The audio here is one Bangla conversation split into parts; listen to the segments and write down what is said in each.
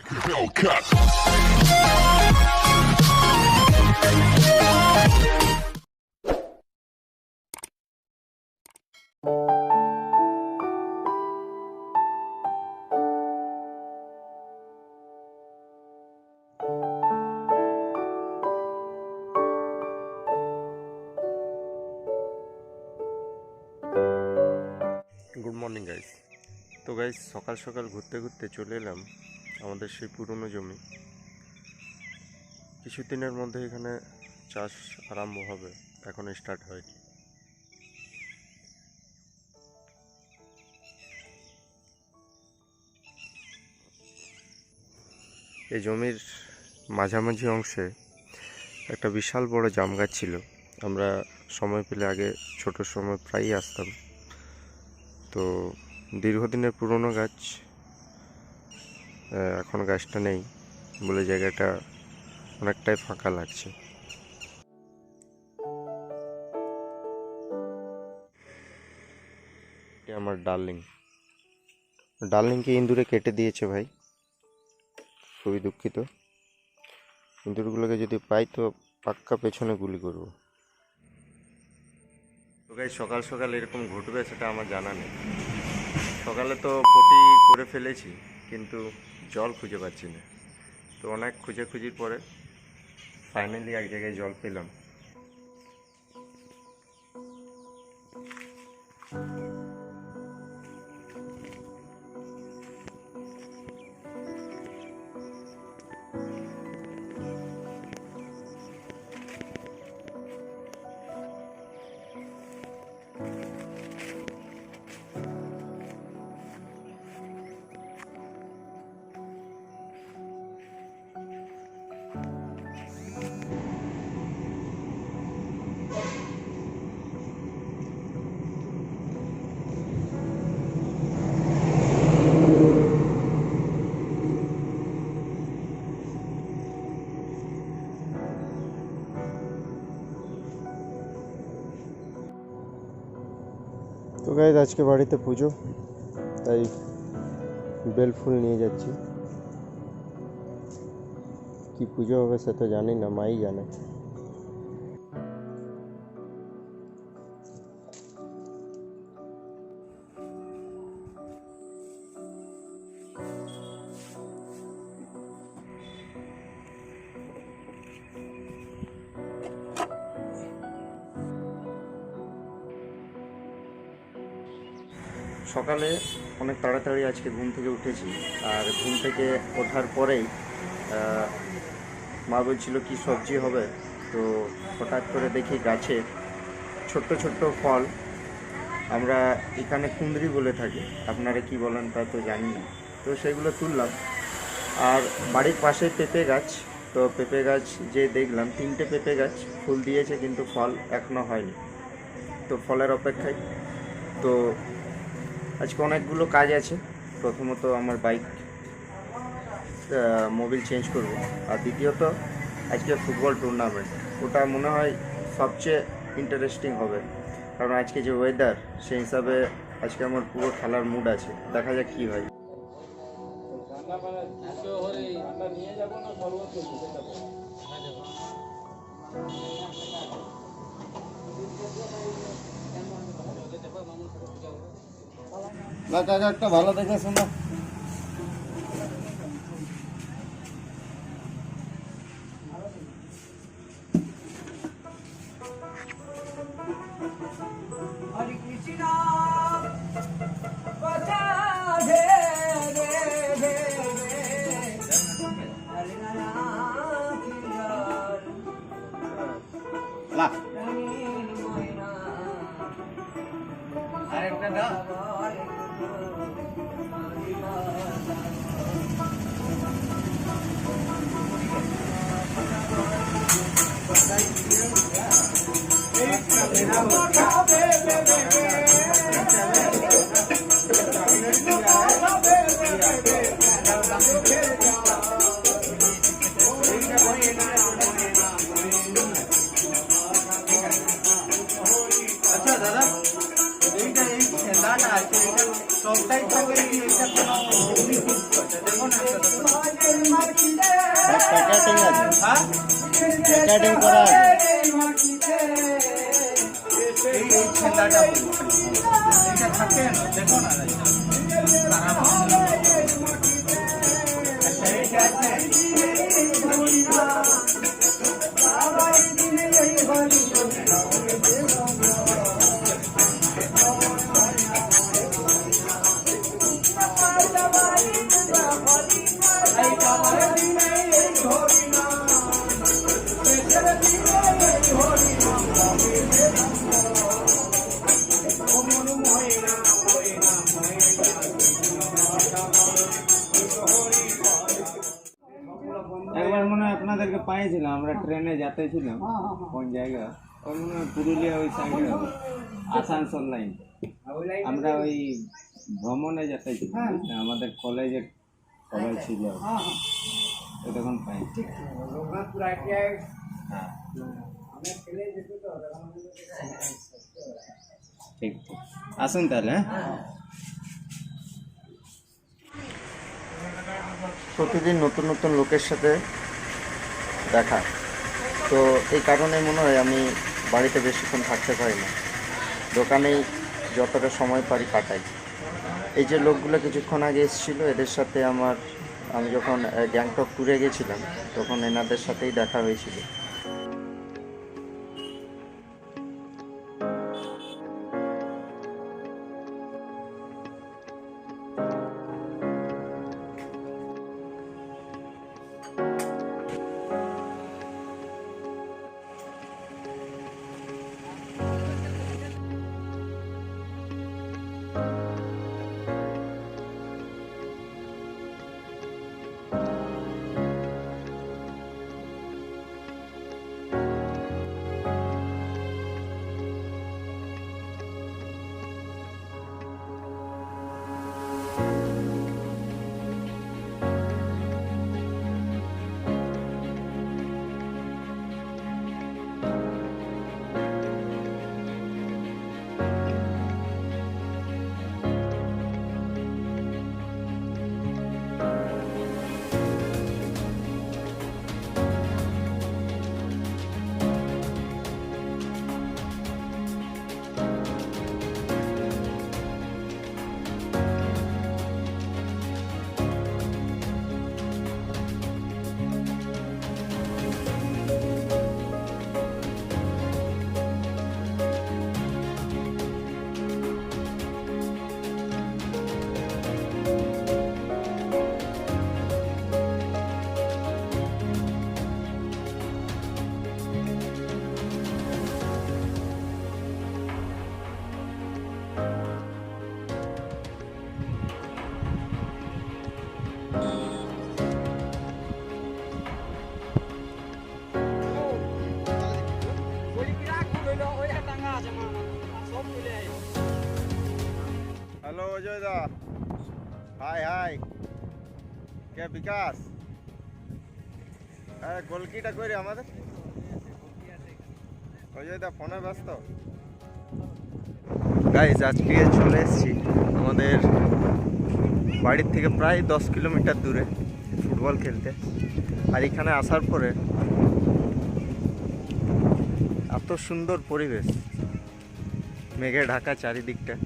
Hellcat. Good morning guys. তো গাইস সকাল সকাল ঘুরতে ঘুরতে চলে এলাম আমাদের সেই পুরনো জমি। কিছুদিনের মধ্যে এখানে চাষ আরম্ভ হবে, এখন স্টার্ট হয়নি। এই জমির মাঝামাঝি অংশে একটা বিশাল বড় জাম গাছ ছিল। আমরা সময় পেলে আগে ছোট সময় প্রায়ই আসতাম। তো দীর্ঘদিনের পুরনো গাছ, এখন গাছটা নেই বলে জায়গাটা অনেকটাই ফাঁকা লাগছে। আমার ডার্লিংকে ইঁদুরে কেটে দিয়েছে ভাই, খুবই দুঃখিত। ইঁদুরগুলোকে যদি পাই তো পাক্কা পেছনে গুলি করব। তো গাই সকাল সকাল এরকম ঘটবে সেটা আমার জানা নেই। সকালে তো পটি করে ফেলেছি, কিন্তু জল খুঁজে পাচ্ছি না। তো অনেক খুঁজির পরে ফাইনালি এক জায়গায় জল পেলাম। তো গাইজ আজকে বাড়িতে পুজো, তাই বেল ফুল নিয়ে যাচ্ছি। কি পুজো হবে সে তো জানি না, মাই জানে। সকালে অনেক তাড়াতাড়ি আজকে ঘুম থেকে উঠেছি, আর ঘুম থেকে ওঠার পরেই মা বলছিল কি সবজি হবে। তো হঠাৎ করে দেখি গাছে ছোট্ট ছোট্ট ফল, আমরা এখানে কুঁদরি বলে থাকি, আপনারা কি বলেন তা তো জানি না। তো সেগুলো তুললাম। আর বাড়ির পাশে পেঁপে গাছ, তো পেঁপে গাছ যে দেখলাম 3টে পেঁপে গাছ ফুল দিয়েছে, কিন্তু ফল এখনও হয়নি। তো ফলের অপেক্ষায়। তো আজকে অনেকগুলো কাজ আছে। প্রথমত আমার বাইক মোবিল চেঞ্জ করব, আর দ্বিতীয়ত আজকে ফুটবল টুর্নামেন্ট, ওটা মনে হয় সবচেয়ে ইন্টারেস্টিং হবে। কারণ আজকে যে ওয়েদার, সেই হিসাবে আজকে আমার পুরো খেলার মুড আছে। দেখা যাক কী হয়। না কাকা, একটা ভালো দেখে শোনো। হরে কৃষ্ণ কথা রে রে রে হরে নাম আরেকটা দাও। আচ্ছা দাদা, এইটা এই খেলাটা আছে, এটা সবটাই থাকে, এটা কোনো দেখো না। প্যাকেটিং আছে, হ্যাঁ প্যাকেটিং করা আছে। এই ছেলেটা এটা থাকে না, দেখো না আচ্ছা এইটা আছে। একবার মনে হয় আপনাদেরকে পাইছিলাম, আমরা ট্রেনে যেতে ছিলাম কোন জায়গা, ওই মনে হয় পুরুলিয়া ওই সাইডে হবে, আসানসোল লাইন। আমরা ওই ভ্রমণে যেতে ছিলাম, বুঝলে? আমাদের কলেজের সবাই ছিল, তো তখন পাই। হ্যাঁ ঠিক ঠিক, আসুন তাহলে। হ্যাঁ প্রতিদিন নতুন নতুন লোকের সাথে দেখা, তো এই কারণে মনে হয় আমি বাড়িতে বেশিক্ষণ থাকতে পারি না, দোকানেই যতটা সময় পারি কাটাই। এই যে লোকগুলো কিছুক্ষণ আগে এসেছিলো, এদের সাথে আমি যখন গ্যাংটক ট্যুরে গেছিলাম তখন এনাদের সাথেই দেখা হয়েছিল। হ্যালো অজয় দা, হাই হাই, কে বিকাশ? হ্যাঁ গোলকিটা করি আমাদের অজয় দা ফোনে ব্যস্ত। গাইজ আজকে চলে এসেছি আমাদের বাড়ির থেকে প্রায় 10 কিলোমিটার দূরে ফুটবল খেলতে। আর এখানে আসার পরে এত সুন্দর পরিবেশ, মেঘে ঢাকা চারিদিকটা।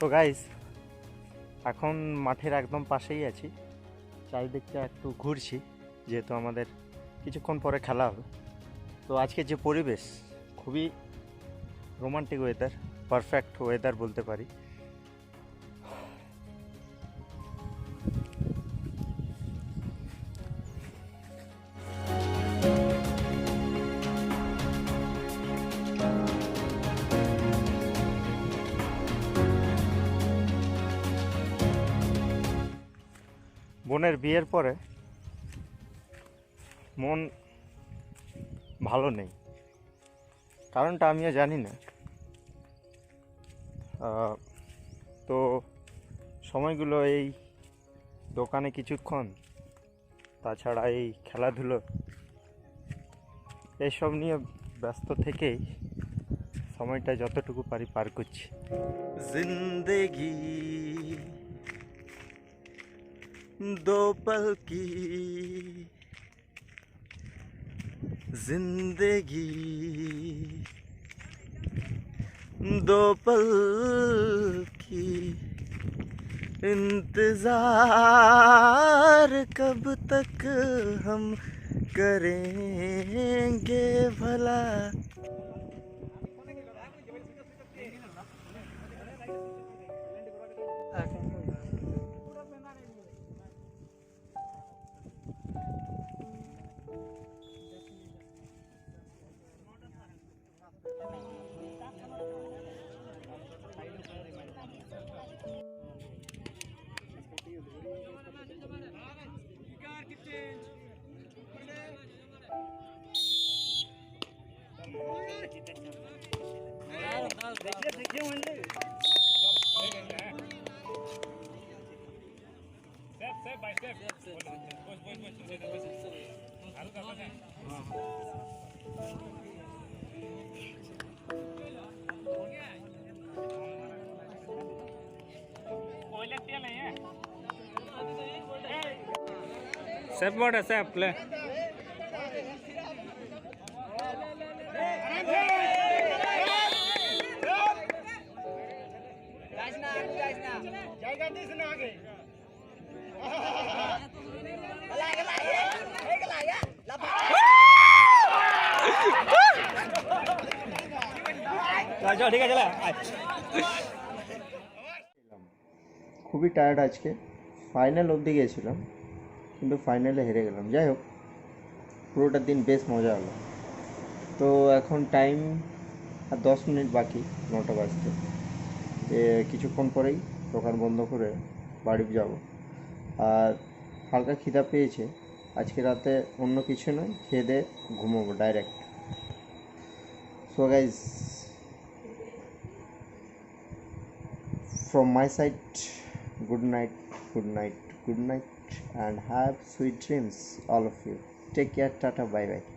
তো গাইস এখন মাঠের একদম পাশেই আছি, চারিদিকটা একটু ঘুরছি যেহেতু আমাদের কিছুক্ষণ পরে খেলা হবে। তো আজকে যে পরিবেশ খুবই রোমান্টিক ওয়েদার, পারফেক্ট ওয়েদার বলতে পারি। বোনের বিয়ের পরে মন ভালো নেই, কারণটা আমিও জানি না। তো সময়গুলো এই দোকানে কিছুক্ষণ, তাছাড়া এই খেলাধুলো, এইসব নিয়ে ব্যস্ত থেকেই সময়টা যতটুকু পারি পার করছি। জিন্দেগি दो पल की जिंदगी दो पल की इंतजार कब तक हम करेंगे भला। सेफ बोर्ड है सेफ प्ले ठीक है चला। খুবই টায়ার্ড আজকে, ফাইনাল অবধি গেছিলাম কিন্তু ফাইনালে হেরে গেলাম। যাই হোক, পুরোটা দিন বেশ মজা হলো। তো এখন টাইম আর 10 মিনিট বাকি 9টা বাজতে। কিছুক্ষণ পরেই দোকান বন্ধ করে বাড়ি যাব। আর হালকা খিদা পেয়েছে, আজকে রাতে অন্য কিছু নয়, খেয়ে দিয়ে ঘুমোবো direct. So guys, from my side, good night, good night, good night, and have sweet dreams, all of you. Take care, tata, bye bye.